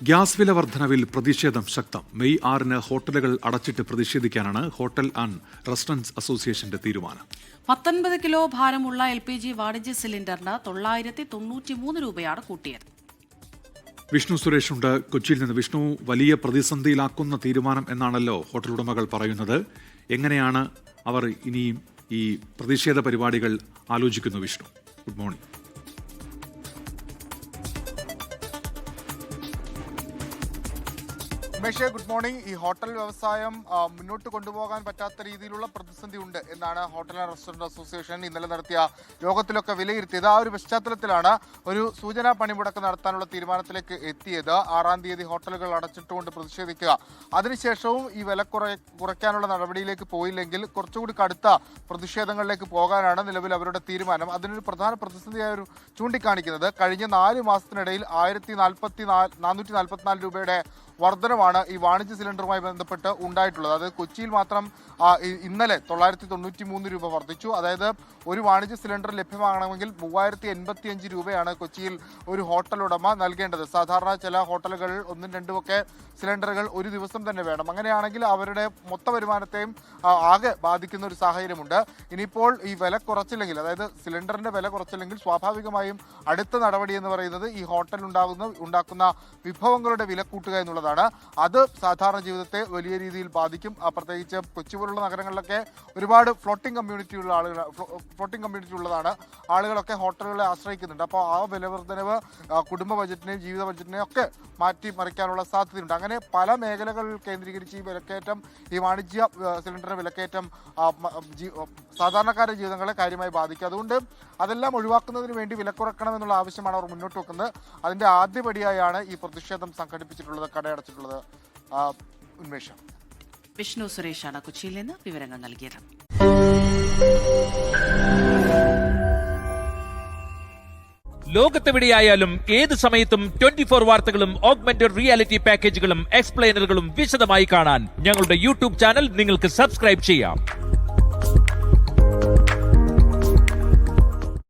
Gas വില വർധനവിൽ പ്രതിഷേധം ശക്തം. മെയ് 6-ന് ഹോട്ടലുകൾ അടച്ചിട്ട് പ്രതിഷേധിക്കാനാണ് ഹോട്ടൽ ആൻഡ് റെസ്റ്റോറന്റ്സ് അസോസിയേഷന്റെ തീരുമാനം. 19 കിലോ ഭാരമുള്ള LPG വാണിജ്യ സിലിണ്ടറിന് 993 രൂപയാണ് കൂട്ടിയത്. വിഷ്ണു സുരേഷ് ഉണ്ട് കൊച്ചിയിൽ നിന്ന്. വിഷ്ണു, വലിയ പ്രതിസന്ധിയിലാക്കുന്ന തീരുമാനം എന്നാണല്ലോ ഹോട്ടൽ ഉടമകൾ പറയുന്നത്. എങ്ങനെയാണ് അവർ ഇനിയും ഈ പ്രതിഷേധ പരിപാടികൾ ആലോചിക്കുന്നു? Vishnu, good morning. Umesh, good morning. ഈ ഹോട്ടൽ വ്യവസായം മുന്നോട്ട് കൊണ്ടുപോകാൻ പറ്റാത്ത രീതിയിലുള്ള പ്രതിസന്ധി ഉണ്ട് എന്നാണ് ഹോട്ടൽ ആൻഡ് റെസ്റ്റോറന്റ് അസോസിയേഷൻ ഇന്നലെ നടത്തിയ യോഗത്തിലൊക്കെ വിലയിരുത്തിയത്. ആ ഒരു പശ്ചാത്തലത്തിലാണ് ഒരു സൂചനാ പണിമുടക്ക് നടത്താനുള്ള തീരുമാനത്തിലേക്ക് എത്തിയത്. 6-ാം തീയതി ഹോട്ടലുകൾ അടച്ചിട്ടുകൊണ്ട് പ്രതിഷേധിക്കുക. അതിനുശേഷവും ഈ വില കുറയ്ക്കാനുള്ള നടപടിയിലേക്ക് പോയില്ലെങ്കിൽ കുറച്ചുകൂടി കടുത്ത പ്രതിഷേധങ്ങളിലേക്ക് പോകാനാണ് നിലവിൽ അവരുടെ തീരുമാനം. അതിനൊരു പ്രധാന പ്രതിസന്ധിയായി ചൂണ്ടിക്കാണിക്കുന്നത് കഴിഞ്ഞ 4 മാസത്തിനിടയിൽ 444 രൂപയുടെ വർധനമാണ് ഈ വാണിജ്യ സിലിണ്ടറുമായി ബന്ധപ്പെട്ട് ഉണ്ടായിട്ടുള്ളത്. അത് കൊച്ചിയിൽ മാത്രം ഇന്നലെ 993 രൂപ വർദ്ധിച്ചു. അതായത് ഒരു വാണിജ്യ സിലിണ്ടർ ലഭ്യമാകണമെങ്കിൽ 3085 രൂപയാണ് കൊച്ചിയിൽ ഒരു ഹോട്ടൽ ഉടമ നൽകേണ്ടത്. സാധാരണ ചില ഹോട്ടലുകൾ 1-2 ഒക്കെ സിലിണ്ടറുകൾ ഒരു ദിവസം തന്നെ വേണം. അങ്ങനെയാണെങ്കിൽ അവരുടെ മൊത്ത വരുമാനത്തെയും ആകെ ബാധിക്കുന്ന ഒരു സാഹചര്യമുണ്ട്. ഇനിയിപ്പോൾ ഈ വില കുറച്ചില്ലെങ്കിൽ, അതായത് സിലിണ്ടറിന്റെ വില കുറച്ചില്ലെങ്കിൽ സ്വാഭാവികമായും അടുത്ത നടപടി എന്ന് പറയുന്നത് ഈ ഹോട്ടൽ ഉണ്ടാക്കുന്ന വിഭവങ്ങളുടെ വില കൂട്ടുക എന്നുള്ളതാണ്. അത് സാധാരണ ജീവിതത്തെ വലിയ രീതിയിൽ ബാധിക്കും. പ്രത്യേകിച്ച് കൊച്ചി പോലുള്ള നഗരങ്ങളിലൊക്കെ ഒരുപാട് ഫ്ലോട്ടിംഗ് കമ്മ്യൂണിറ്റി ഉള്ളതാണ്. ആളുകളൊക്കെ ഹോട്ടലുകളെ ആശ്രയിക്കുന്നുണ്ട്. അപ്പോൾ ആ വില വർധനവ് കുടുംബ ബജറ്റിനെയും ജീവിത ബജറ്റിനെയും ഒക്കെ മാറ്റി മറിക്കാനുള്ള സാധ്യതയുണ്ട്. അങ്ങനെ പല മേഖലകൾ കേന്ദ്രീകരിച്ച് ഈ വിലക്കയറ്റം, ഈ വാണിജ്യ സിലിണ്ടറിന്റെ വിലക്കയറ്റം സാധാരണക്കാരുടെ ജീവിതങ്ങളെ കാര്യമായി ബാധിക്കും. അതുകൊണ്ട് അതെല്ലാം ഒഴിവാക്കുന്നതിന് വേണ്ടി വില കുറയ്ക്കണമെന്നുള്ള ആവശ്യമാണ് അവർ മുന്നോട്ട് വെക്കുന്നത്. അതിന്റെ ആദ്യപടിയായാണ് ഈ പ്രതിഷേധം സംഘടിപ്പിച്ചിട്ടുള്ളത്, കടയടച്ചിട്ടുള്ളത്. ഉന്മേഷ. വിഷ്ണു സുരേഷാണ് കൊച്ചിയിൽ നിന്ന് വിവരങ്ങൾ നൽകിയത്. ലോകത്തെവിടെയായാലും ഏത് സമയത്തും 24 വാർത്തകളും ഓഗ്മെന്റഡ് റിയാലിറ്റി പാക്കേജുകളും എക്സ്പ്ലെയിനറുകളും വിശദമായി കാണാൻ ഞങ്ങളുടെ യൂട്യൂബ് ചാനൽ നിങ്ങൾക്ക് സബ്സ്ക്രൈബ് ചെയ്യാം.